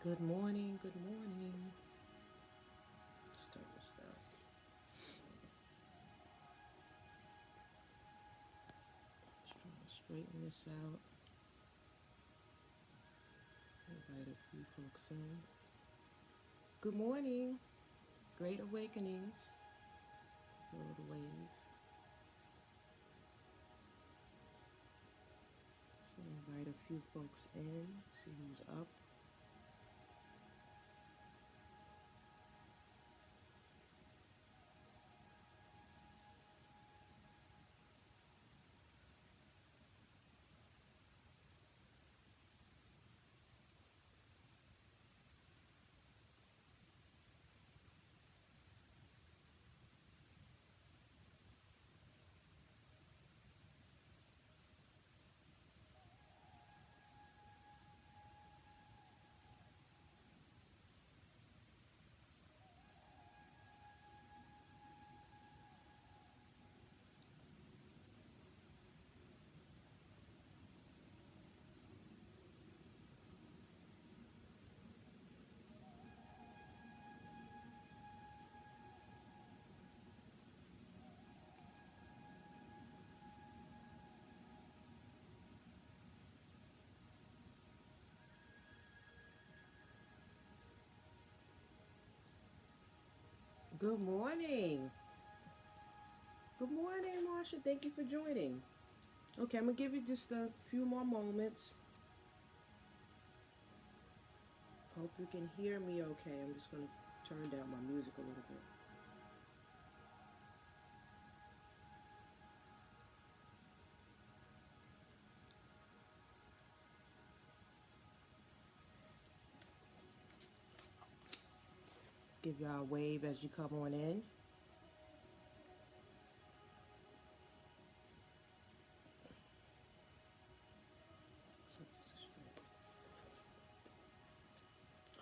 Good morning, good morning. Let's turn this down. Just trying to straighten this out. Invite a few folks in. Good morning. Great awakenings. A little wave. So invite a few folks in. See who's up. Good morning. Good morning, Marsha. Thank you for joining. Okay, I'm going to give you just a few more moments. Hope you can hear me okay. I'm just going to turn down my music a little bit. Give y'all a wave as you come on in.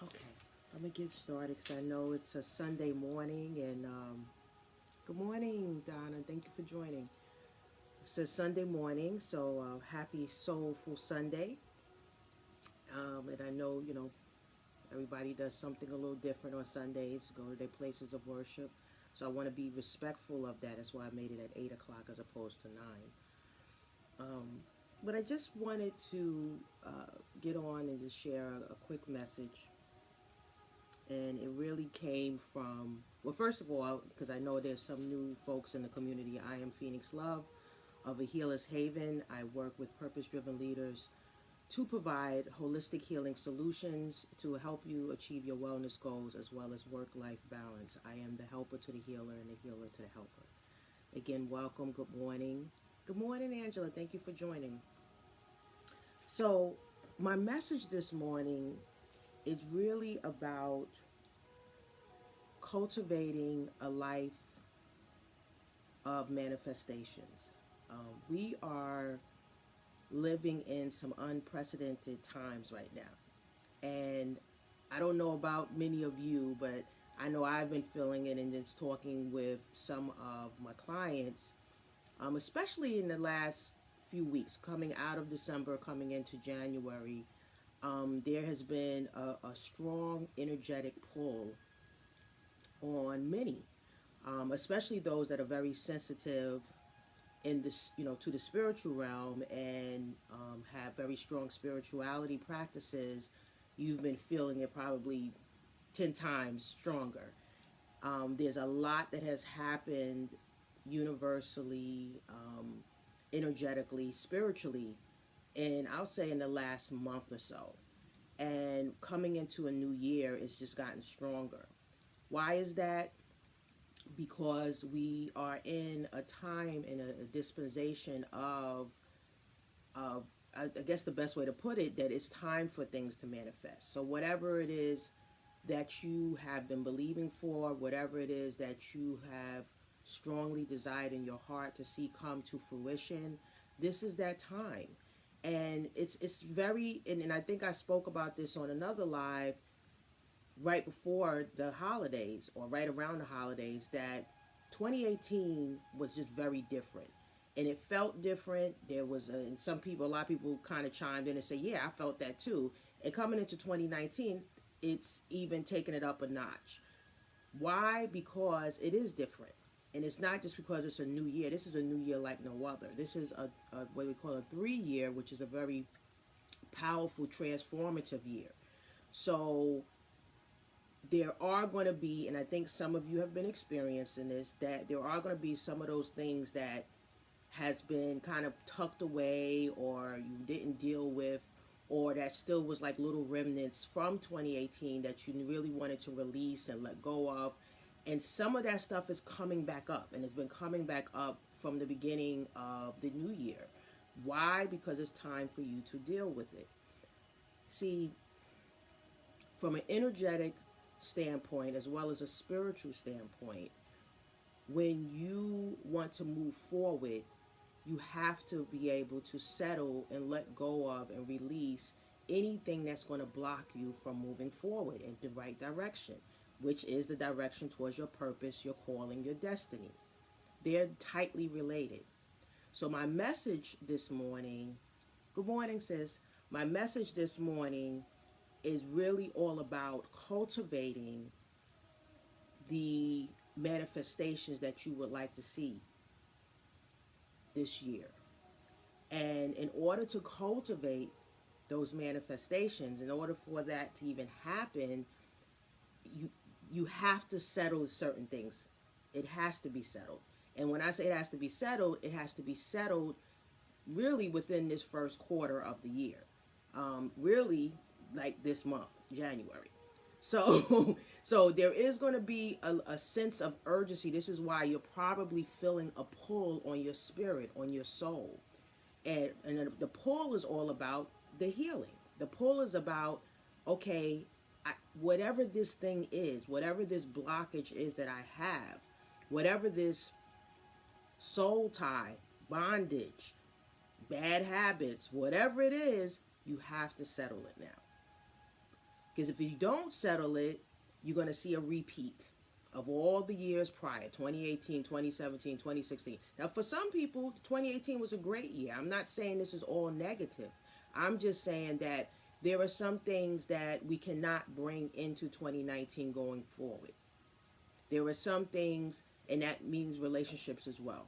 Okay, I'm gonna get started because I know it's a Sunday morning and good morning, Donna. Thank you for joining. It's a Sunday morning, so happy Soulful Sunday. And I know, everybody does something a little different on Sundays, go to their places of worship. So I want to be respectful of that. That's why I made it at 8 o'clock as opposed to 9. Um, but I just wanted to get on and just share a quick message. And it really came from, well, first of all, because I know there's some new folks in the community. I am Phoenix Love of A Healer's Haven. I work with purpose-driven leaders to provide holistic healing solutions to help you achieve your wellness goals as well as work-life balance. I am the helper to the healer and the healer to the helper. Again, welcome. Good morning. Good morning, Angela. Thank you for joining. So my message this morning is really about cultivating a life of manifestations. We are living in some unprecedented times right now. And I don't know about many of you, but I know I've been feeling it and just talking with some of my clients, especially in the last few weeks, coming out of December, coming into January. There has been a strong energetic pull on many, especially those that are very sensitive in this, to the spiritual realm and have very strong spirituality practices. You've been feeling it probably 10 times stronger. There's a lot that has happened universally, energetically, spiritually, and I'll say in the last month or so. And coming into a new year, it's just gotten stronger. Why is that? Because we are in a time, in a dispensation of I guess the best way to put it, that it's time for things to manifest. So whatever it is that you have been believing for, whatever it is that you have strongly desired in your heart to see come to fruition, this is that time. And it's very, and I think I spoke about this on another live right before the holidays or right around the holidays, that 2018 was just very different. And it felt different. There was, and some people, a lot of people kind of chimed in and say, yeah, I felt that too. And coming into 2019, it's even taking it up a notch. Why? Because it is different. And it's not just because it's a new year. This is a new year like no other. This is a what we call a 3-year, which is a very powerful, transformative year. So there are going to be, and I think some of you have been experiencing this, that there are going to be some of those things that has been kind of tucked away or you didn't deal with, or that still was like little remnants from 2018 that you really wanted to release and let go of. And some of that stuff is coming back up, and it's been coming back up from the beginning of the new year. Why? Because it's time for you to deal with it. See, from an energetic standpoint as well as a spiritual standpoint, when you want to move forward, you have to be able to settle and let go of and release anything that's going to block you from moving forward in the right direction, which is the direction towards your purpose, your calling, your destiny. They're tightly related. So my message this morning, good morning, sis. My message this morning is really all about cultivating the manifestations that you would like to see this year. And in order to cultivate those manifestations, in order for that to even happen, you have to settle certain things. It has to be settled. And when I say it has to be settled, it has to be settled really within this first quarter of the year. Really like this month, January. So so there is going to be a sense of urgency. This is why you're probably feeling a pull on your spirit, on your soul. And the pull is all about the healing. The pull is about, okay, whatever this thing is, whatever this blockage is that I have, whatever this soul tie, bondage, bad habits, whatever it is, you have to settle it now. Because if you don't settle it, you're going to see a repeat of all the years prior, 2018, 2017, 2016. Now, for some people, 2018 was a great year. I'm not saying this is all negative. I'm just saying that there are some things that we cannot bring into 2019 going forward. There are some things, and that means relationships as well.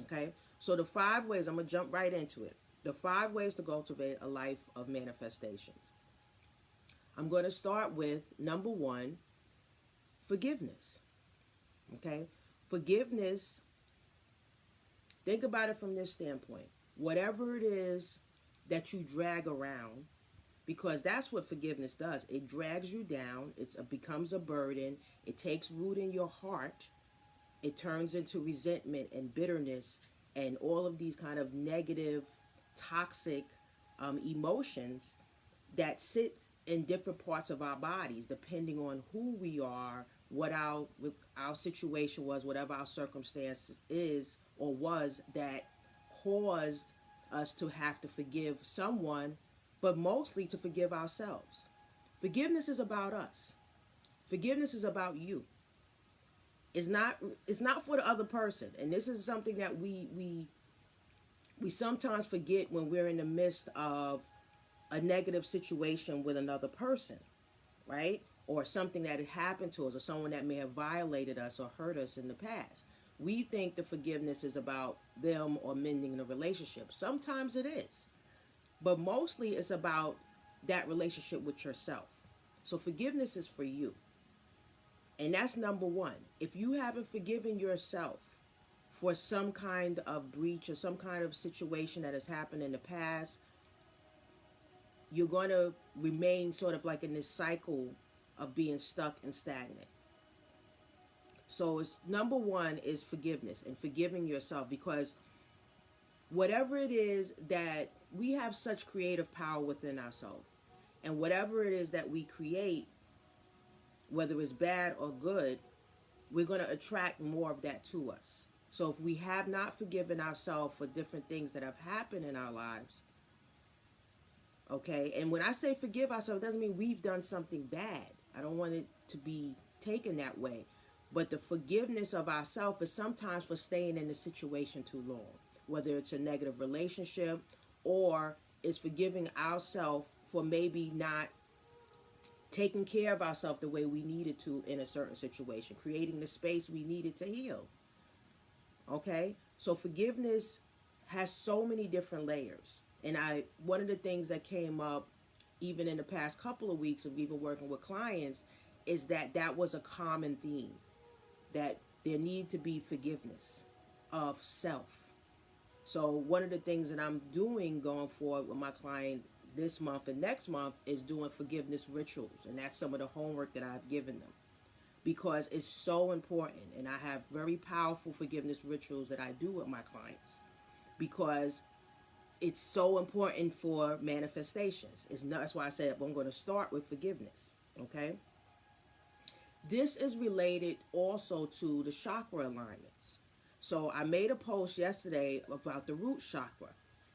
Okay? So the 5 ways, I'm going to jump right into it. The 5 ways to cultivate a life of manifestation. I'm going to start with number 1, forgiveness. Okay? Forgiveness, think about it from this standpoint. Whatever it is that you drag around, because that's what forgiveness does. It drags you down. It becomes a burden. It takes root in your heart. It turns into resentment and bitterness and all of these kind of negative, toxic emotions that sit in different parts of our bodies, depending on who we are, what our situation was, whatever our circumstance is or was that caused us to have to forgive someone, but mostly to forgive ourselves. Forgiveness is about us. Forgiveness is about you. It's not for the other person. And this is something that we sometimes forget when we're in the midst of a negative situation with another person, right? Or something that had happened to us, or someone that may have violated us or hurt us in the past. We think the forgiveness is about them or mending the relationship. Sometimes it is. But mostly it's about that relationship with yourself. So forgiveness is for you. And that's number 1. If you haven't forgiven yourself for some kind of breach or some kind of situation that has happened in the past, you're going to remain sort of like in this cycle of being stuck and stagnant. So it's number 1 is forgiveness and forgiving yourself, because whatever it is that we have such creative power within ourselves, and whatever it is that we create, whether it's bad or good, we're going to attract more of that to us. So if we have not forgiven ourselves for different things that have happened in our lives, okay, and when I say forgive ourselves, it doesn't mean we've done something bad. I don't want it to be taken that way. But the forgiveness of ourselves is sometimes for staying in the situation too long, whether it's a negative relationship or it's forgiving ourselves for maybe not taking care of ourselves the way we needed to in a certain situation, creating the space we needed to heal. Okay? So forgiveness has so many different layers. And one of the things that came up even in the past couple of weeks of even working with clients is that was a common theme, that there need to be forgiveness of self. So one of the things that I'm doing going forward with my client this month and next month is doing forgiveness rituals, and that's some of the homework that I've given them, because it's so important. And I have very powerful forgiveness rituals that I do with my clients, because it's so important for manifestations. That's why I said I'm going to start with forgiveness. Okay? This is related also to the chakra alignments. So I made a post yesterday about the root chakra.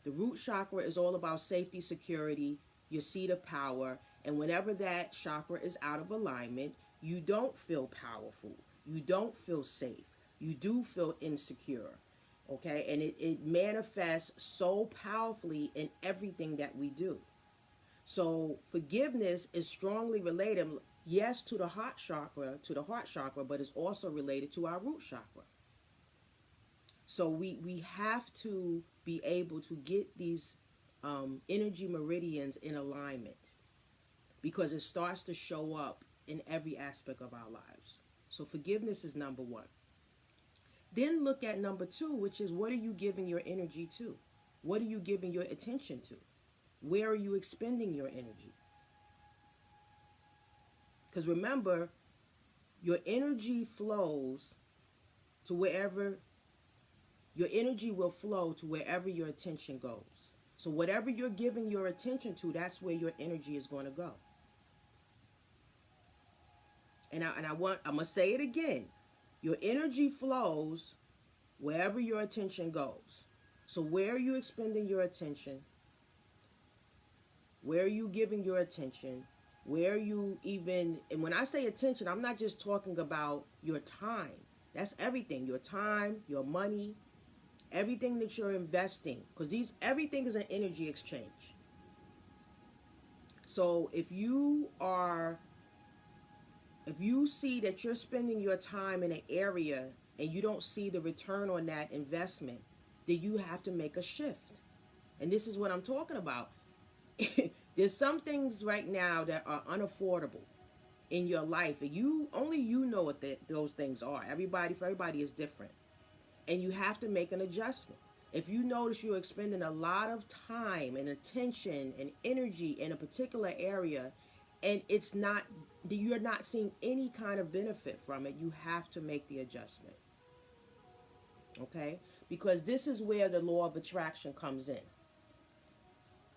The root chakra is all about safety, security, your seat of power. And whenever that chakra is out of alignment, you don't feel powerful. You don't feel safe. You do feel insecure. Okay? And it manifests so powerfully in everything that we do. So forgiveness is strongly related, yes, to the heart chakra, but it's also related to our root chakra. So we have to be able to get these energy meridians in alignment, because it starts to show up in every aspect of our lives. So forgiveness is number one. Then look at number two, which is, what are you giving your energy to? What are you giving your attention to? Where are you expending your energy? Because remember, your energy flows to wherever, your energy will flow to wherever your attention goes. So whatever you're giving your attention to, that's where your energy is going to go. And I'm going to say it again. Your energy flows wherever your attention goes. So where are you expending your attention? Where are you giving your attention? Where are you even, and when I say attention, I'm not just talking about your time. That's everything. Your time, your money, everything that you're investing. Because everything is an energy exchange. So if you see that you're spending your time in an area and you don't see the return on that investment, then you have to make a shift. And this is what I'm talking about. There's some things right now that are unaffordable in your life, and only you know what those things are. For everybody is different, and you have to make an adjustment. If you notice you're expending a lot of time and attention and energy in a particular area, and you're not seeing any kind of benefit from it, you have to make the adjustment. Okay? Because this is where the law of attraction comes in.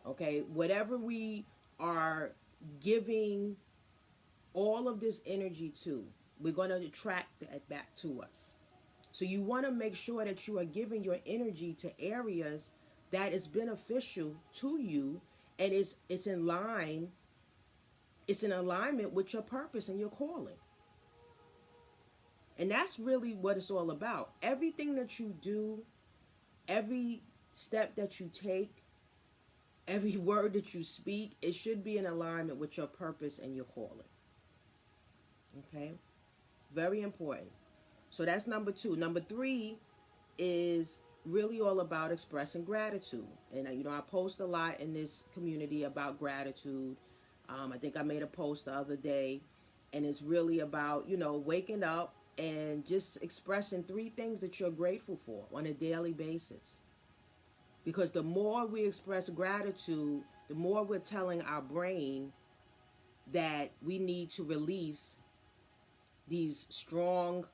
Okay? Whatever we are giving all of this energy to, we're going to attract that back to us. So you want to make sure that you are giving your energy to areas that is beneficial to you, and it's in line. It's in alignment with your purpose and your calling. And that's really what it's all about. Everything that you do, every step that you take, every word that you speak, it should be in alignment with your purpose and your calling. Okay? Very important. So that's number two. Number three is really all about expressing gratitude. And, I post a lot in this community about gratitude. I think I made a post the other day, and it's really about, waking up and just expressing 3 things that you're grateful for on a daily basis. Because the more we express gratitude, the more we're telling our brain that we need to release these strong,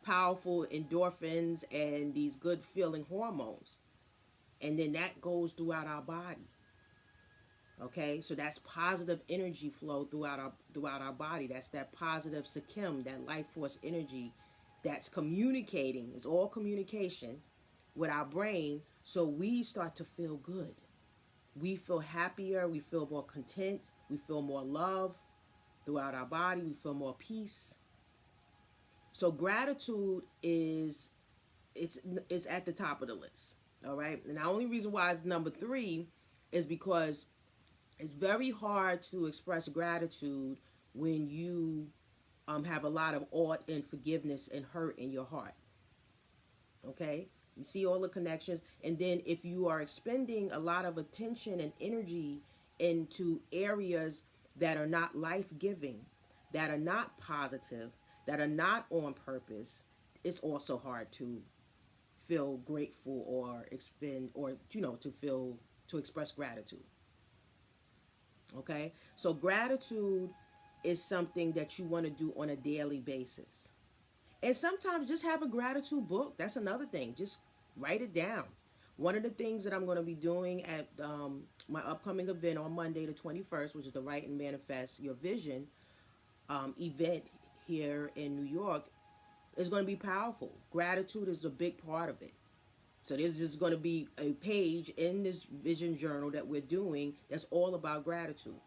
powerful endorphins and these good feeling hormones. And then that goes throughout our body. Okay, so that's positive energy flow throughout our body. That's that positive Sikkim, that life force energy that's communicating. It's all communication with our brain, so we start to feel good. We feel happier, we feel more content, we feel more love throughout our body, we feel more peace. So gratitude is at the top of the list. All right, and the only reason why it's number 3 is because It's very hard to express gratitude when you have a lot of awe and forgiveness and hurt in your heart. Okay? You see all the connections. And then if you are expending a lot of attention and energy into areas that are not life giving, that are not positive, that are not on purpose, it's also hard to feel grateful or expend or to feel to express gratitude. Okay? So gratitude is something that you want to do on a daily basis. And sometimes just have a gratitude book. That's another thing. Just write it down. One of the things that I'm going to be doing at my upcoming event on Monday, the 21st, which is the Write and Manifest Your Vision event here in New York, is going to be powerful. Gratitude is a big part of it. So there's just going to be a page in this vision journal that we're doing that's all about gratitude.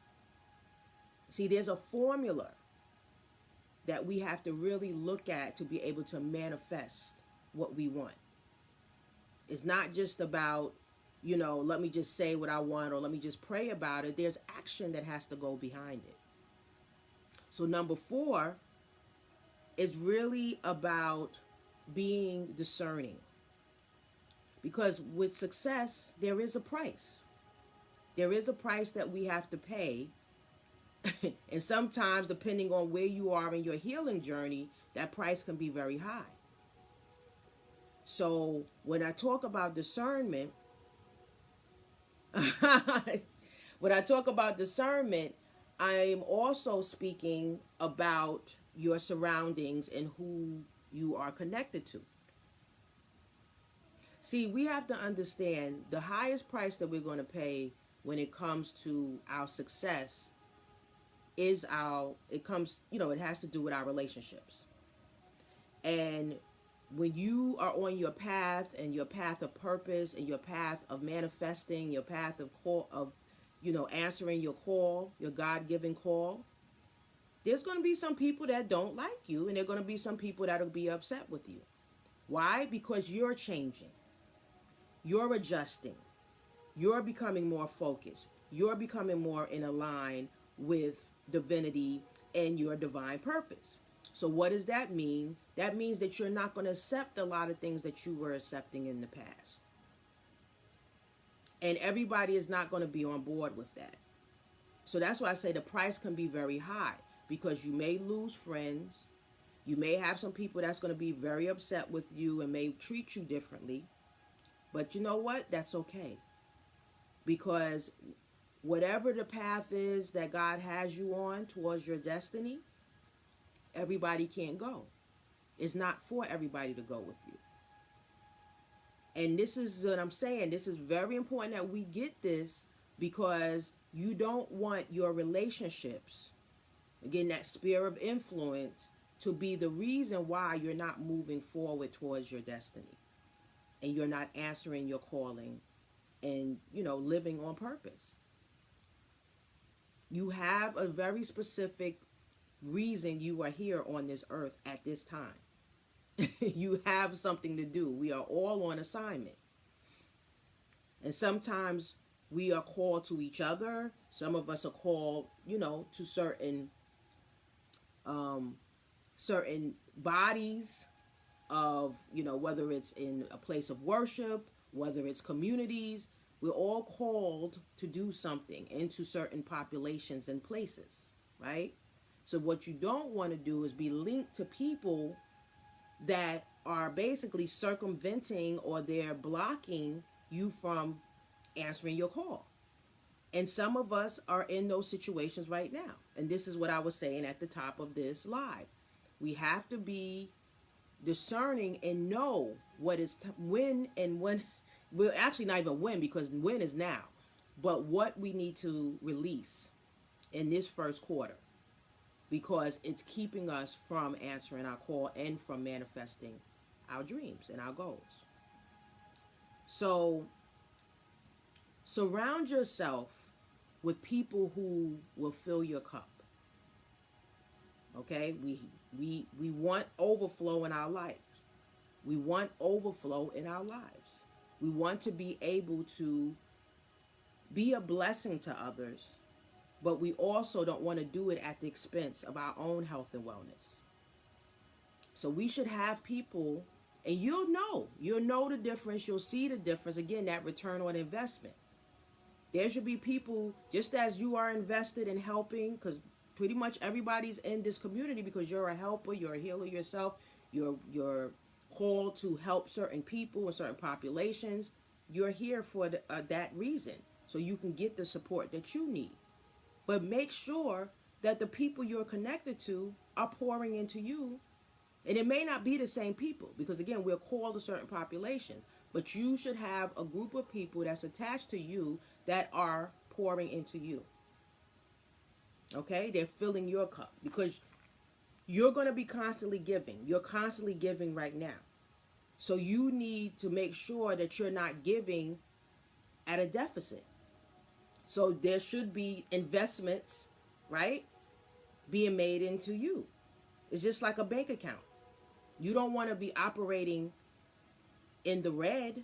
See, there's a formula that we have to really look at to be able to manifest what we want. It's not just about, let me just say what I want or let me just pray about it. There's action that has to go behind it. So number 4 is really about being discerning. Because with success, there is a price. There is a price that we have to pay. And sometimes, depending on where you are in your healing journey, that price can be very high. So when I talk about discernment, I'm also speaking about your surroundings and who you are connected to. See, we have to understand the highest price that we're going to pay when it comes to our success is it has to do with our relationships. And when you are on your path and your path of purpose and your path of manifesting, your path of answering your call, your God-given call, there's going to be some people that don't like you, and there are going to be some people that will be upset with you. Why? Because you're changing. You're adjusting. You're becoming more focused. You're becoming more in line with divinity and your divine purpose. So what does that mean? That means that you're not going to accept a lot of things that you were accepting in the past. And everybody is not going to be on board with that. So that's why I say the price can be very high, because you may lose friends. You may have some people that's going to be very upset with you and may treat you differently. But you know what? That's okay. Because whatever the path is that God has you on towards your destiny, everybody can't go. It's not for everybody to go with you. And this is what I'm saying. This is very important that we get this, because you don't want your relationships, again, that sphere of influence, to be the reason why you're not moving forward towards your destiny. And you're not answering your calling and, living on purpose. You have a very specific reason you are here on this earth at this time. You have something to do. We are all on assignment. And sometimes we are called to each other. Some of us are called, to certain bodies of, whether it's in a place of worship, whether it's communities. We're all called to do something into certain populations and places, right? So what you don't want to do is be linked to people that are basically circumventing, or they're blocking you from answering your call. And some of us are in those situations right now. And this is what I was saying at the top of this live. We have to be discerning and know what is when, well, actually not even when, because when is now, but what we need to release in this first quarter, because it's keeping us from answering our call and from manifesting our dreams and our goals. So surround yourself with people who will fill your cup. Okay? We want overflow in our lives. We want overflow in our lives. We want to be able to be a blessing to others, but we also don't want to do it at the expense of our own health and wellness. So we should have people, and you'll know the difference, you'll see the difference, again, that return on investment. There should be people, just as you are invested in helping, because pretty much everybody's in this community because you're a helper, you're a healer yourself, you're called to help certain people and certain populations. You're here for that reason, so you can get the support that you need. But make sure that the people you're connected to are pouring into you. And it may not be the same people, because again, we're called to certain populations, but you should have a group of people that's attached to you that are pouring into you. Okay? They're filling your cup, because you're going to be constantly giving. You're constantly giving right now. So you need to make sure that you're not giving at a deficit. So there should be investments, right, being made into you. It's just like a bank account. You don't want to be operating in the red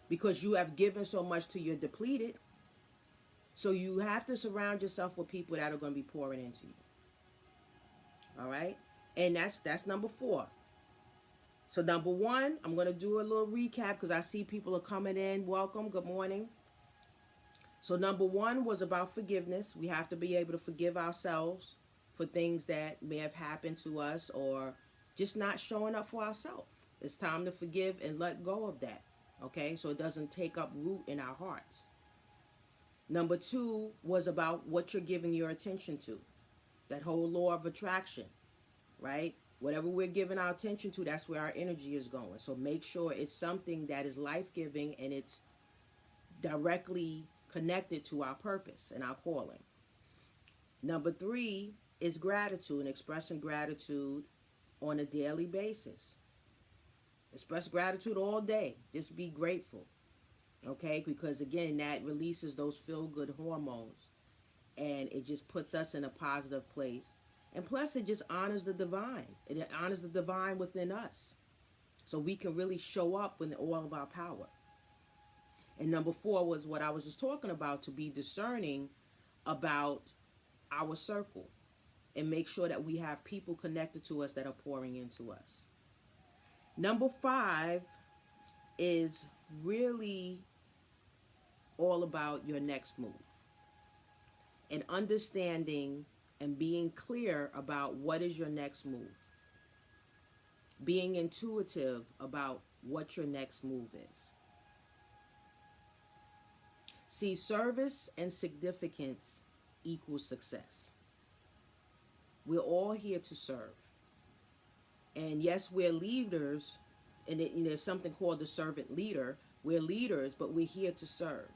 because you have given so much till you're depleted. So you have to surround yourself with people that are going to be pouring into you. All right? And that's number 4. So number 1, I'm going to do a little recap because I see people are coming in. Welcome. Good morning. So number 1 was about forgiveness. We have to be able to forgive ourselves for things that may have happened to us or just not showing up for ourselves. It's time to forgive and let go of that. Okay? So it doesn't take up root in our hearts. Number 2 was about what you're giving your attention to. That whole law of attraction, right? Whatever we're giving our attention to, that's where our energy is going. So make sure it's something that is life-giving and it's directly connected to our purpose and our calling. Number 3 is gratitude and expressing gratitude on a daily basis. Express gratitude all day. Just be grateful. Okay? Because again, that releases those feel-good hormones. And it just puts us in a positive place. And plus, it just honors the divine. It honors the divine within us. So we can really show up with all of our power. And number 4 was what I was just talking about, to be discerning about our circle. And make sure that we have people connected to us that are pouring into us. Number 5 is really all about your next move. And understanding and being clear about what is your next move. Being intuitive about what your next move is. See, service and significance equals success. We're all here to serve. And yes, we're leaders, and there's something called the servant leader. We're leaders, but we're here to serve.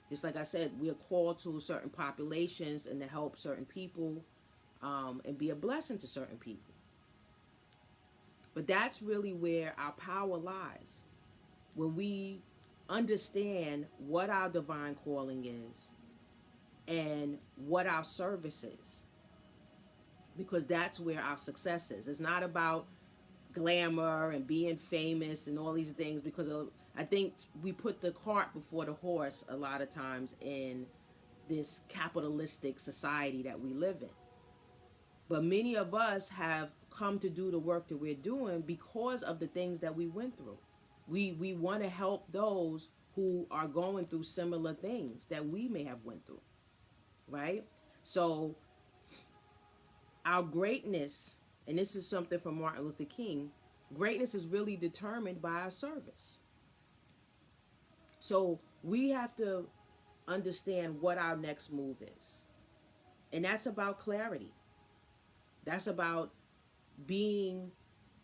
Just like I said, we're called to certain populations and to help certain people and be a blessing to certain people. But that's really where our power lies. When we understand what our divine calling is and what our service is. Because that's where our success is. It's not about glamour and being famous and all these things, because I think we put the cart before the horse a lot of times in this capitalistic society that we live in. But many of us have come to do the work that we're doing because of the things that we went through. We want to help those who are going through similar things that we may have went through, right? So our greatness, and this is something from Martin Luther King, greatness is really determined by our service. So we have to understand what our next move is. And that's about clarity. That's about being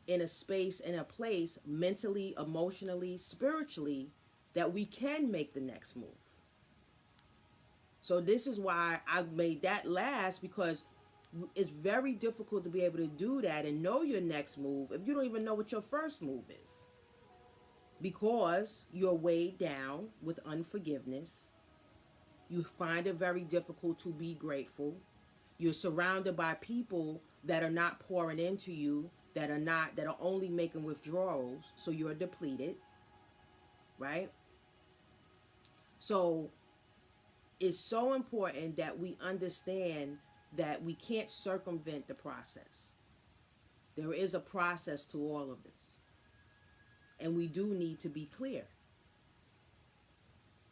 in a space, in a place, mentally, emotionally, spiritually, that we can make the next move. So this is why I made that last, because it's very difficult to be able to do that and know your next move if you don't even know what your first move is. Because you're weighed down with unforgiveness. You find it very difficult to be grateful. You're surrounded by people that are not pouring into you, that are only making withdrawals, so you're depleted, right? So it's so important that we understand that we can't circumvent the process. There is a process to all of this. And we do need to be clear.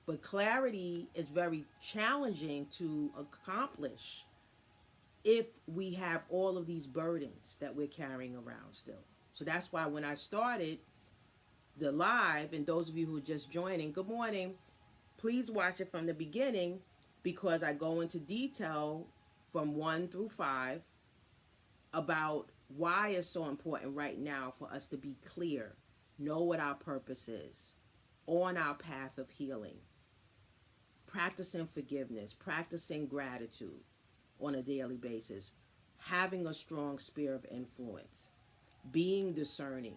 But clarity is very challenging to accomplish if we have all of these burdens that we're carrying around still. So that's why when I started the live, and those of you who are just joining, good morning. Please watch it from the beginning because I go into detail from 1 through 5 about why it's so important right now for us to be clear, know what our purpose is, on our path of healing, practicing forgiveness, practicing gratitude on a daily basis, having a strong sphere of influence, being discerning,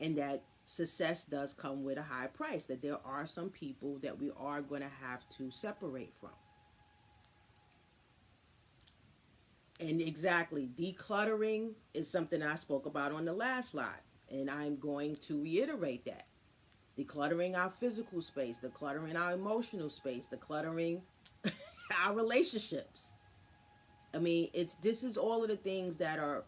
and that success does come with a high price, that there are some people that we are going to have to separate from. And exactly, decluttering is something I spoke about on the last live, and I'm going to reiterate that. Decluttering our physical space, decluttering our emotional space, decluttering our relationships. I mean, this is all of the things that are,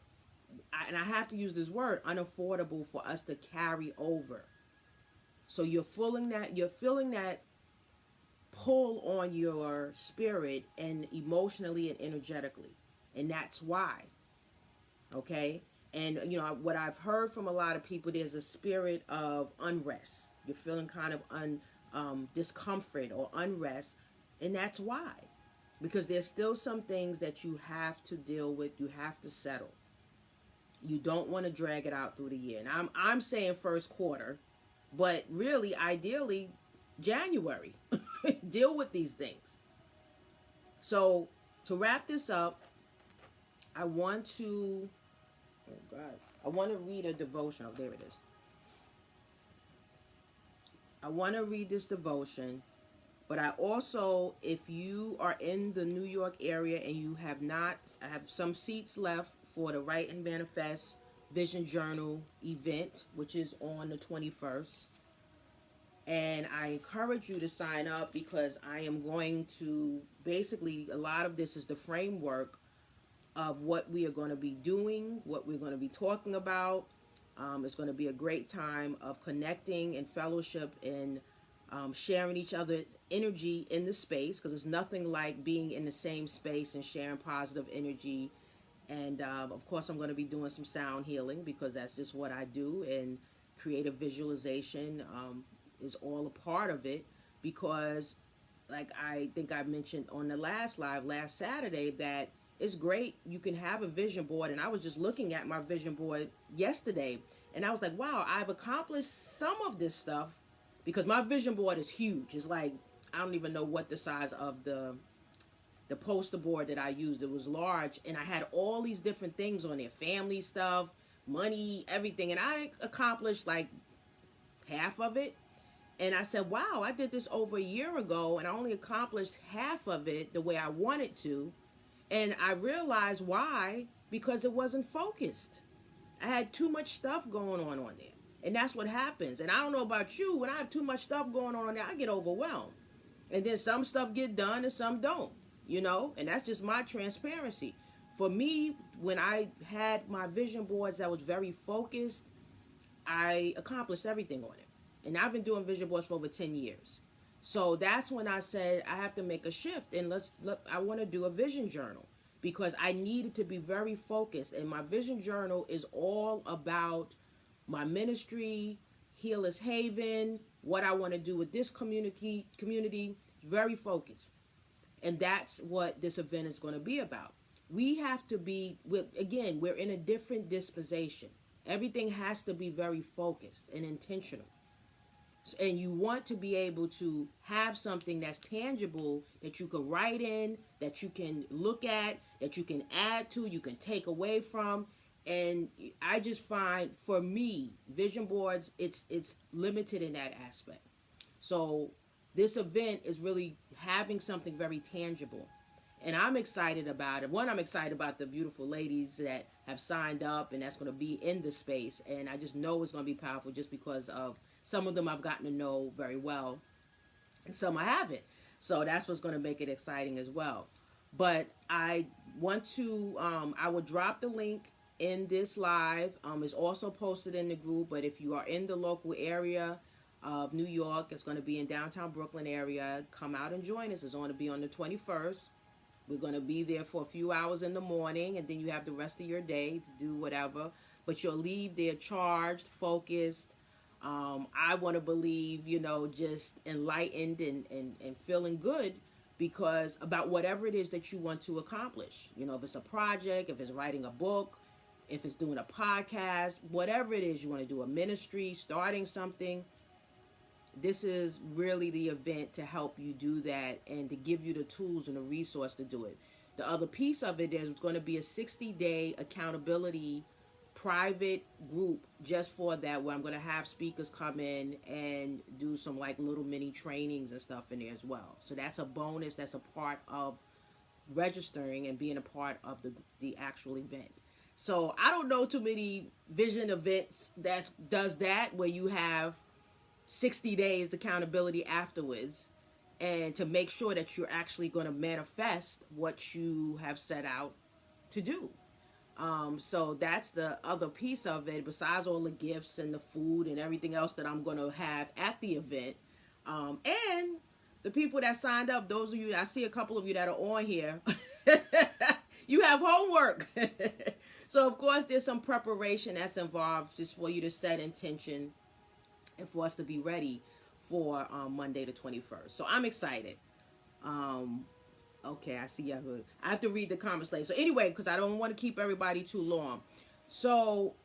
and I have to use this word, unaffordable for us to carry over. So you're feeling that pull on your spirit and emotionally and energetically. And that's why. Okay? And you know, what I've heard from a lot of people, there's a spirit of unrest. You're feeling kind of discomfort or unrest, and that's why. Because there's still some things that you have to deal with, you have to settle. You don't want to drag it out through the year. And I'm saying first quarter, but really, ideally, January. Deal with these things. So, to wrap this up, I want to read a devotion. Oh, there it is. I want to read this devotion, but I also, if you are in the New York area and you have not, I have some seats left for the Write and Manifest Vision Journal event, which is on the 21st. And I encourage you to sign up because I am going to, basically, a lot of this is the framework of what we are going to be doing, what we're going to be talking about. It's going to be a great time of connecting and fellowship and sharing each other's energy in the space, because there's nothing like being in the same space and sharing positive energy. And of course, I'm going to be doing some sound healing because that's just what I do. And creative visualization is all a part of it, because like I think I mentioned on the last live last Saturday that it's great. You can have a vision board. And I was just looking at my vision board yesterday and I was like, wow, I've accomplished some of this stuff, because my vision board is huge. It's like, I don't even know what the size of the poster board that I used. It was large, and I had all these different things on there, family stuff, money, everything, and I accomplished like half of it. And I said, wow, I did this over a year ago, and I only accomplished half of it the way I wanted to. And I realized why, because it wasn't focused. I had too much stuff going on there. And that's what happens. And I don't know about you, when I have too much stuff going on there, I get overwhelmed. And then some stuff get done and some don't, you know? And that's just my transparency. For me, when I had my vision boards that was very focused, I accomplished everything on it. And I've been doing vision boards for over 10 years. So that's when I said I have to make a shift, and I want to do a vision journal, because I needed to be very focused. And my vision journal is all about my ministry, Healer's Haven, what I want to do with this community, very focused. And that's what this event is going to be about. We have to be, again, we're in a different dispensation. Everything has to be very focused and intentional. And you want to be able to have something that's tangible, that you can write in, that you can look at, that you can add to, you can take away from. And I just find, for me, vision boards, it's limited in that aspect. So this event is really having something very tangible. And I'm excited about it. One, I'm excited about the beautiful ladies that have signed up and that's going to be in the space. And I just know it's going to be powerful just because of some of them I've gotten to know very well and some I haven't. So that's what's going to make it exciting as well. But I want to, I will drop the link in this live. It's also posted in the group, but if you are in the local area of New York, it's going to be in downtown Brooklyn area. Come out and join us. It's going to be on the 21st. We're going to be there for a few hours in the morning, and then you have the rest of your day to do whatever. But you'll leave there charged, focused. I want to believe, just enlightened and feeling good because about whatever it is that you want to accomplish. If it's a project, if it's writing a book, if it's doing a podcast, whatever it is you want to do, a ministry, starting something, this is really the event to help you do that and to give you the tools and the resource to do it. The other piece of it is it's going to be a 60-day accountability private group just for that, where I'm going to have speakers come in and do some like little mini trainings and stuff in there as well. So that's a bonus. That's a part of registering and being a part of the actual event. So I don't know too many vision events that does that, where you have 60 days accountability afterwards, and to make sure that you're actually going to manifest what you have set out to do. So that's the other piece of it, besides all the gifts and the food and everything else that I'm going to have at the event. And the people that signed up, those of you, I see a couple of you that are on here, you have homework. So, of course, there's some preparation that's involved just for you to set intention and for us to be ready for Monday the 21st. So I'm excited. Okay, I see Yahoo. I have to read the comments later. So anyway, because I don't want to keep everybody too long. So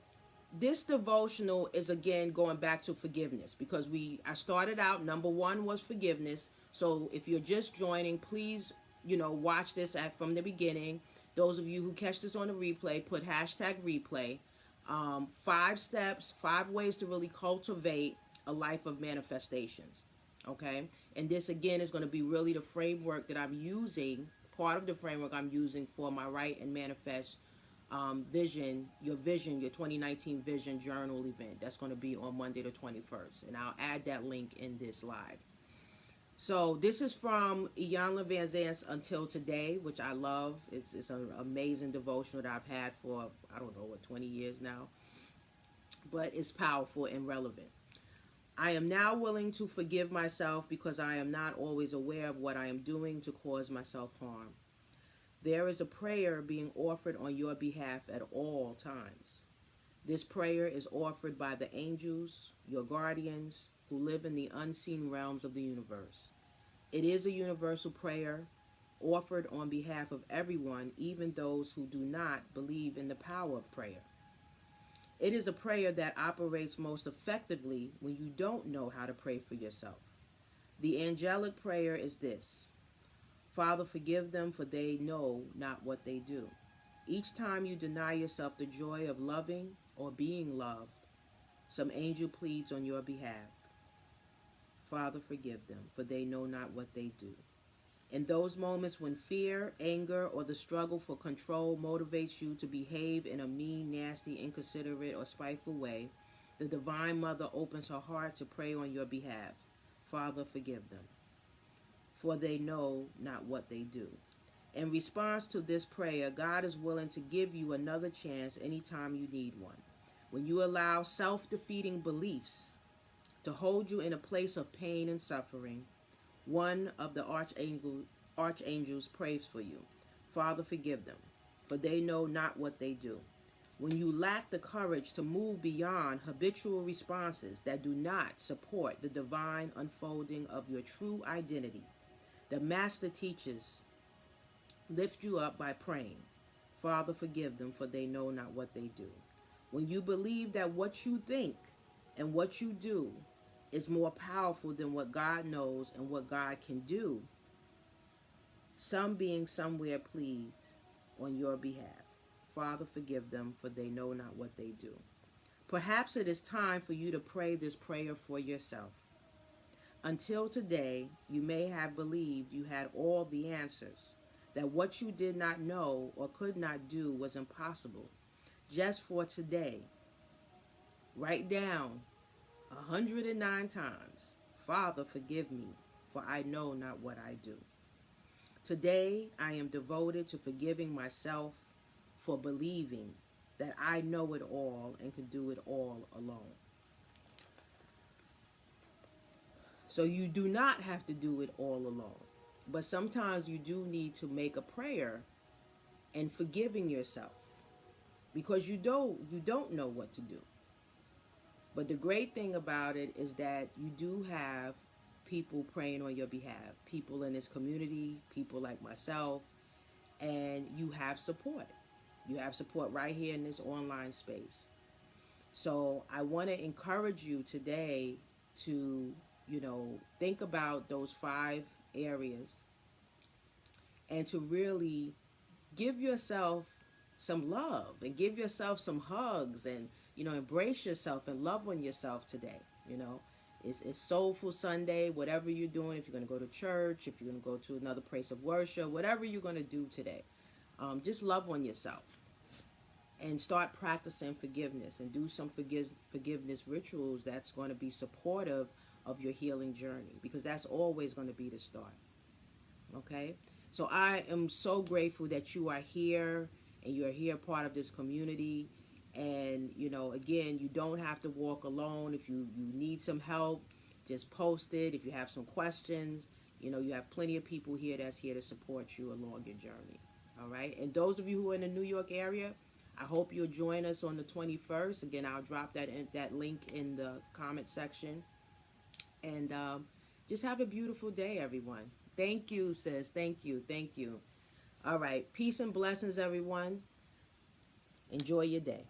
this devotional is, again, going back to forgiveness, because I started out, number one was forgiveness. So if you're just joining, please, watch this from the beginning. Those of you who catch this on the replay, put #replay. 5 steps, 5 ways to really cultivate a life of manifestations. Okay, and this again is going to be really the framework that I'm using, part of the framework I'm using for my Write and Manifest vision, your 2019 vision journal event. That's going to be on Monday the 21st, and I'll add that link in this live. So this is from Iyanla Vanzant's Until Today, which I love. It's an amazing devotional that I've had for, I don't know, 20 years now, but it's powerful and relevant. I am now willing to forgive myself because I am not always aware of what I am doing to cause myself harm. There is a prayer being offered on your behalf at all times. This prayer is offered by the angels, your guardians, who live in the unseen realms of the universe. It is a universal prayer offered on behalf of everyone, even those who do not believe in the power of prayer. It is a prayer that operates most effectively when you don't know how to pray for yourself. The angelic prayer is this: Father, forgive them, for they know not what they do. Each time you deny yourself the joy of loving or being loved, some angel pleads on your behalf. Father, forgive them, for they know not what they do. In those moments when fear, anger, or the struggle for control motivates you to behave in a mean, nasty, inconsiderate, or spiteful way, the Divine Mother opens her heart to pray on your behalf. Father, forgive them, for they know not what they do. In response to this prayer, God is willing to give you another chance anytime you need one. When you allow self-defeating beliefs to hold you in a place of pain and suffering, one of the archangels prays for you. Father, forgive them, for they know not what they do. When you lack the courage to move beyond habitual responses that do not support the divine unfolding of your true identity, the Master teachers lift you up by praying. Father, forgive them, for they know not what they do. When you believe that what you think and what you do is more powerful than what God knows and what God can do, some being somewhere pleads on your behalf. Father, forgive them, for they know not what they do. Perhaps it is time for you to pray this prayer for yourself. Until today, you may have believed you had all the answers, that what you did not know or could not do was impossible. Just for today, write down 109 times, Father, forgive me, for I know not what I do. Today, I am devoted to forgiving myself for believing that I know it all and can do it all alone. So you do not have to do it all alone. But sometimes you do need to make a prayer and forgiving yourself because you don't know what to do. But the great thing about it is that you do have people praying on your behalf, people in this community, people like myself, and you have support. You have support right here in this online space. So I want to encourage you today to, think about those 5 areas and to really give yourself some love and give yourself some hugs and, embrace yourself and love on yourself today. It's Soulful Sunday, whatever you're doing, if you're going to go to church, if you're going to go to another place of worship, whatever you're going to do today, just love on yourself and start practicing forgiveness and do some forgiveness rituals that's going to be supportive of your healing journey, because that's always going to be the start. Okay? So I am so grateful that you are here and you're here part of this community. And, again, you don't have to walk alone. If you need some help, just post it. If you have some questions, you have plenty of people here that's here to support you along your journey. All right? And those of you who are in the New York area, I hope you'll join us on the 21st. Again, I'll drop that link in the comment section. And just have a beautiful day, everyone. Thank you, sis. Thank you. Thank you. All right. Peace and blessings, everyone. Enjoy your day.